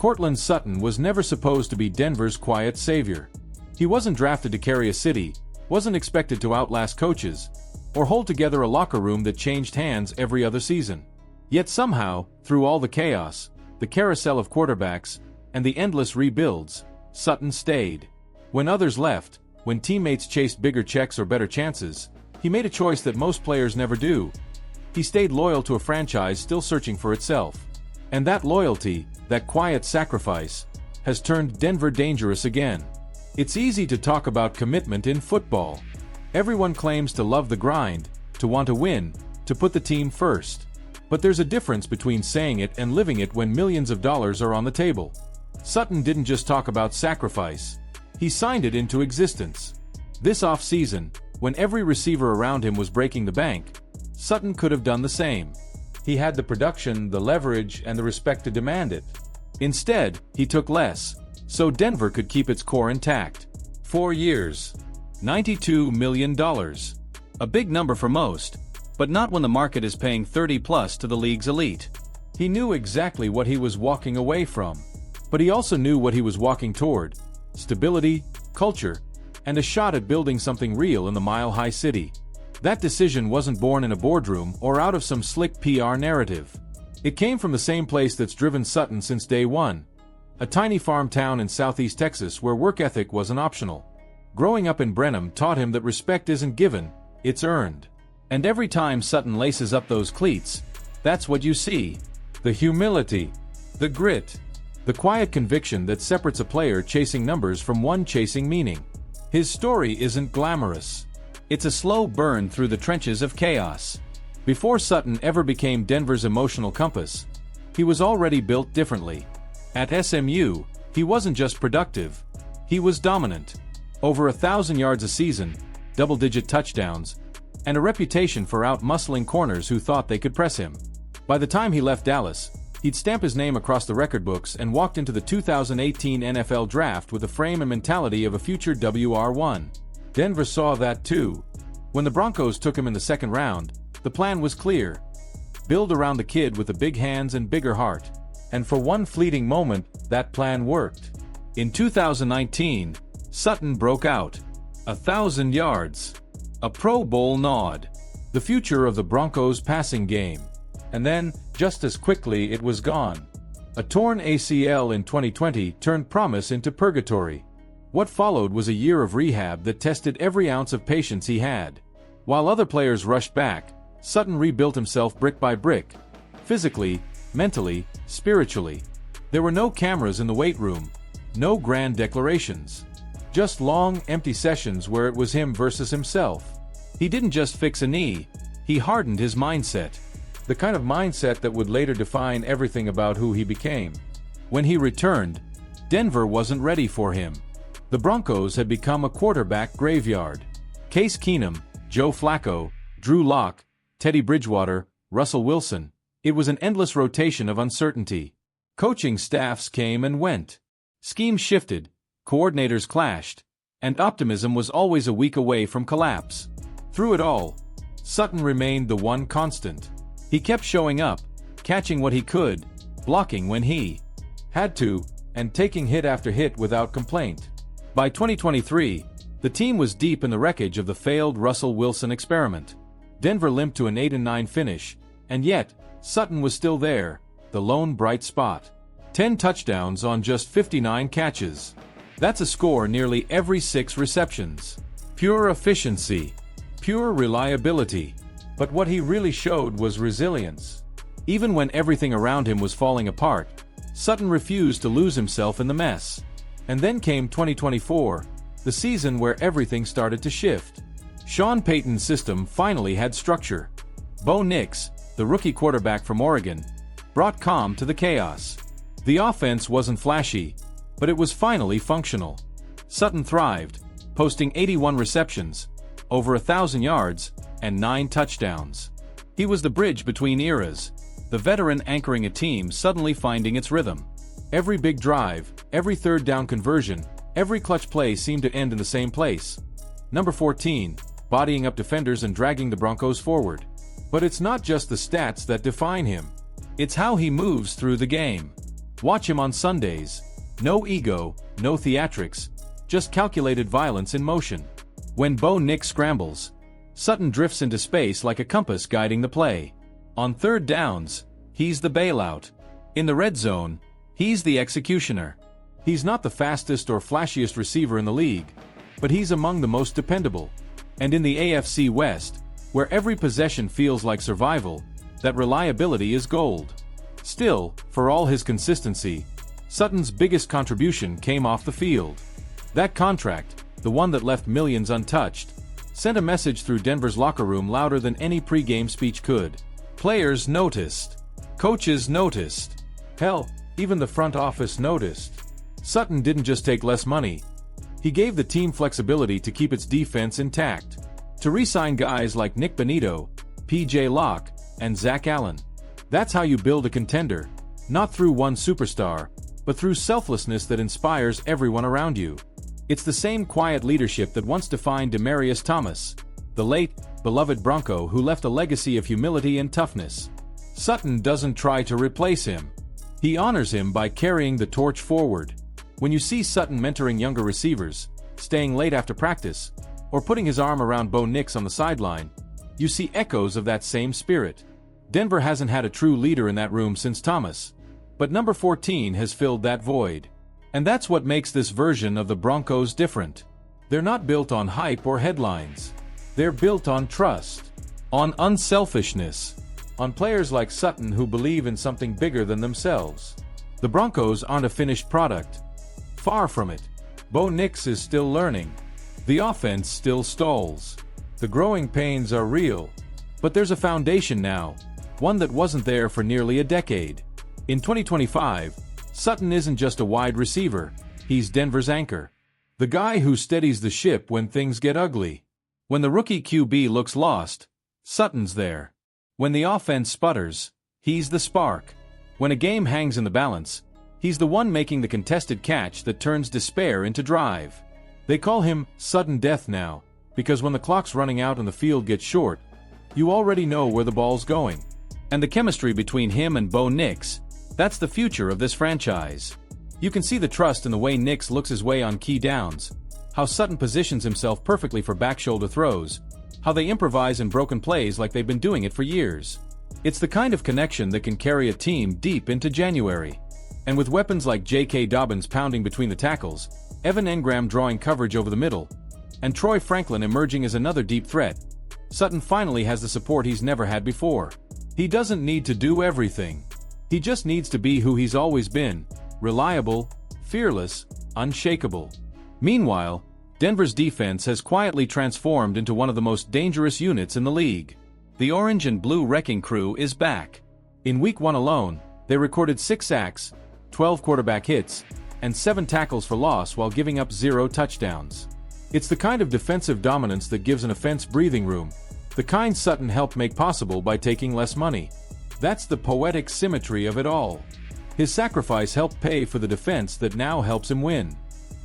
Courtland Sutton was never supposed to be Denver's quiet savior. He wasn't drafted to carry a city, wasn't expected to outlast coaches, or hold together a locker room that changed hands every other season. Yet somehow, through all the chaos, the carousel of quarterbacks, and the endless rebuilds, Sutton stayed. When others left, when teammates chased bigger checks or better chances, he made a choice that most players never do. He stayed loyal to a franchise still searching for itself. And that loyalty, that quiet sacrifice, has turned Denver dangerous again. It's easy to talk about commitment in football. Everyone claims to love the grind, to want to win, to put the team first. But there's a difference between saying it and living it when millions of dollars are on the table. Sutton didn't just talk about sacrifice. He signed it into existence. This offseason, when every receiver around him was breaking the bank, Sutton could have done the same. He had the production, the leverage, and the respect to demand it. Instead, he took less, so Denver could keep its core intact. 4 years. $92 million. A big number for most, but not when the market is paying 30+ to the league's elite. He knew exactly what he was walking away from, but he also knew what he was walking toward: stability, culture, and a shot at building something real in the mile-high city. That decision wasn't born in a boardroom or out of some slick PR narrative. It came from the same place that's driven Sutton since day one, a tiny farm town in southeast Texas where work ethic wasn't optional. Growing up in Brenham taught him that respect isn't given, it's earned. And every time Sutton laces up those cleats, that's what you see: the humility, the grit, the quiet conviction that separates a player chasing numbers from one chasing meaning. His story isn't glamorous. It's a slow burn through the trenches of chaos. Before Sutton ever became Denver's emotional compass, he was already built differently. At SMU, he wasn't just productive, he was dominant. Over 1,000 yards a season, double-digit touchdowns, and a reputation for out-muscling corners who thought they could press him. By the time he left Dallas, he'd stamp his name across the record books and walked into the 2018 NFL Draft with the frame and mentality of a future WR1. Denver saw that too. When the Broncos took him in the second round, the plan was clear: build around the kid with the big hands and bigger heart. And for one fleeting moment, that plan worked. In 2019, Sutton broke out. 1,000 yards. A Pro Bowl nod. The future of the Broncos' passing game. And then, just as quickly, it was gone. A torn ACL in 2020 turned promise into purgatory. What followed was a year of rehab that tested every ounce of patience he had. While other players rushed back, Sutton rebuilt himself brick by brick. Physically, mentally, spiritually. There were no cameras in the weight room, no grand declarations. Just long, empty sessions where it was him versus himself. He didn't just fix a knee, he hardened his mindset. The kind of mindset that would later define everything about who he became. When he returned, Denver wasn't ready for him. The Broncos had become a quarterback graveyard. Case Keenum, Joe Flacco, Drew Lock, Teddy Bridgewater, Russell Wilson. It was an endless rotation of uncertainty. Coaching staffs came and went. Schemes shifted, coordinators clashed, and optimism was always a week away from collapse. Through it all, Sutton remained the one constant. He kept showing up, catching what he could, blocking when he had to, and taking hit after hit without complaint. By 2023, the team was deep in the wreckage of the failed Russell Wilson experiment. Denver limped to an 8-9 finish, and yet, Sutton was still there, the lone bright spot. 10 touchdowns on just 59 catches. That's a score nearly every 6 receptions. Pure efficiency. Pure reliability. But what he really showed was resilience. Even when everything around him was falling apart, Sutton refused to lose himself in the mess. And then came 2024, the season where everything started to shift. Sean Payton's system finally had structure. Bo Nix, the rookie quarterback from Oregon, brought calm to the chaos. The offense wasn't flashy, but it was finally functional. Sutton thrived, posting 81 receptions, over 1,000 yards, and 9 touchdowns. He was the bridge between eras, the veteran anchoring a team suddenly finding its rhythm. Every big drive, every third down conversion, every clutch play seemed to end in the same place. Number 14, bodying up defenders and dragging the Broncos forward. But it's not just the stats that define him. It's how he moves through the game. Watch him on Sundays. No ego, no theatrics, just calculated violence in motion. When Bo Nix scrambles, Sutton drifts into space like a compass guiding the play. On third downs, he's the bailout. In the red zone, he's the executioner. He's not the fastest or flashiest receiver in the league, but he's among the most dependable. And in the AFC West, where every possession feels like survival, that reliability is gold. Still, for all his consistency, Sutton's biggest contribution came off the field. That contract, the one that left millions untouched, sent a message through Denver's locker room louder than any pre-game speech could. Players noticed. Coaches noticed. Hell, even the front office noticed. Sutton didn't just take less money. He gave the team flexibility to keep its defense intact. To re-sign guys like Nick Bonito, P.J. Locke, and Zach Allen. That's how you build a contender. Not through one superstar, but through selflessness that inspires everyone around you. It's the same quiet leadership that once defined Demaryius Thomas, the late, beloved Bronco who left a legacy of humility and toughness. Sutton doesn't try to replace him. He honors him by carrying the torch forward. When you see Sutton mentoring younger receivers, staying late after practice, or putting his arm around Bo Nix on the sideline, you see echoes of that same spirit. Denver hasn't had a true leader in that room since Thomas, but number 14 has filled that void. And that's what makes this version of the Broncos different. They're not built on hype or headlines. They're built on trust, on unselfishness, on players like Sutton who believe in something bigger than themselves. The Broncos aren't a finished product. Far from it. Bo Nix is still learning. The offense still stalls. The growing pains are real. But there's a foundation now, one that wasn't there for nearly a decade. In 2025, Sutton isn't just a wide receiver, he's Denver's anchor. The guy who steadies the ship when things get ugly. When the rookie QB looks lost, Sutton's there. When the offense sputters, he's the spark. When a game hangs in the balance, he's the one making the contested catch that turns despair into drive. They call him sudden death now, because when the clock's running out and the field gets short, you already know where the ball's going. And the chemistry between him and Bo Nix, that's the future of this franchise. You can see the trust in the way Nix looks his way on key downs, how Sutton positions himself perfectly for back shoulder throws, how they improvise in broken plays like they've been doing it for years. It's the kind of connection that can carry a team deep into January. And with weapons like J.K. Dobbins pounding between the tackles, Evan Engram drawing coverage over the middle, and Troy Franklin emerging as another deep threat, Sutton finally has the support he's never had before. He doesn't need to do everything. He just needs to be who he's always been, reliable, fearless, unshakable. Meanwhile, Denver's defense has quietly transformed into one of the most dangerous units in the league. The orange and blue wrecking crew is back. In Week 1 alone, they recorded 6 sacks, 12 quarterback hits, and 7 tackles for loss while giving up 0 touchdowns. It's the kind of defensive dominance that gives an offense breathing room, the kind Sutton helped make possible by taking less money. That's the poetic symmetry of it all. His sacrifice helped pay for the defense that now helps him win.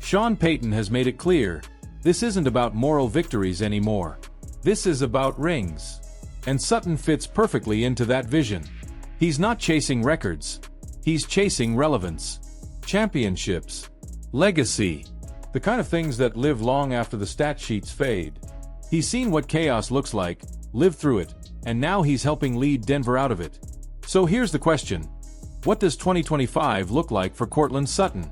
Sean Payton has made it clear, this isn't about moral victories anymore. This is about rings. And Sutton fits perfectly into that vision. He's not chasing records. He's chasing relevance. Championships. Legacy. The kind of things that live long after the stat sheets fade. He's seen what chaos looks like, lived through it, and now he's helping lead Denver out of it. So here's the question. What does 2025 look like for Courtland Sutton?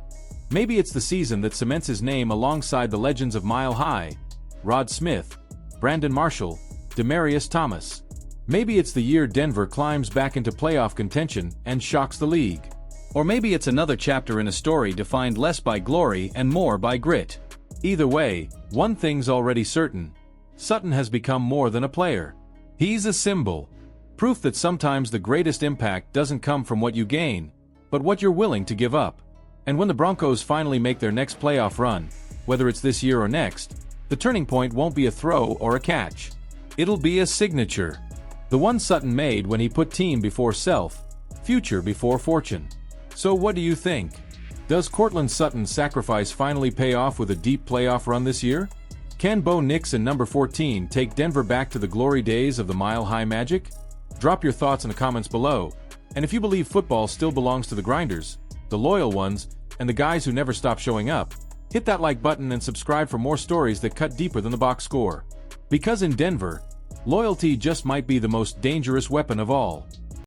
Maybe it's the season that cements his name alongside the legends of Mile High, Rod Smith, Brandon Marshall, Demaryius Thomas. Maybe it's the year Denver climbs back into playoff contention and shocks the league. Or maybe it's another chapter in a story defined less by glory and more by grit. Either way, one thing's already certain. Sutton has become more than a player. He's a symbol. Proof that sometimes the greatest impact doesn't come from what you gain, but what you're willing to give up. And when the Broncos finally make their next playoff run, whether it's this year or next, the turning point won't be a throw or a catch. It'll be a signature. The one Sutton made when he put team before self, future before fortune. So what do you think? Does Courtland Sutton's sacrifice finally pay off with a deep playoff run this year? Can Bo Nix and number 14 take Denver back to the glory days of the Mile High Magic? Drop your thoughts in the comments below. And if you believe football still belongs to the grinders, the loyal ones, and the guys who never stop showing up, hit that like button and subscribe for more stories that cut deeper than the box score. Because in Denver, loyalty just might be the most dangerous weapon of all.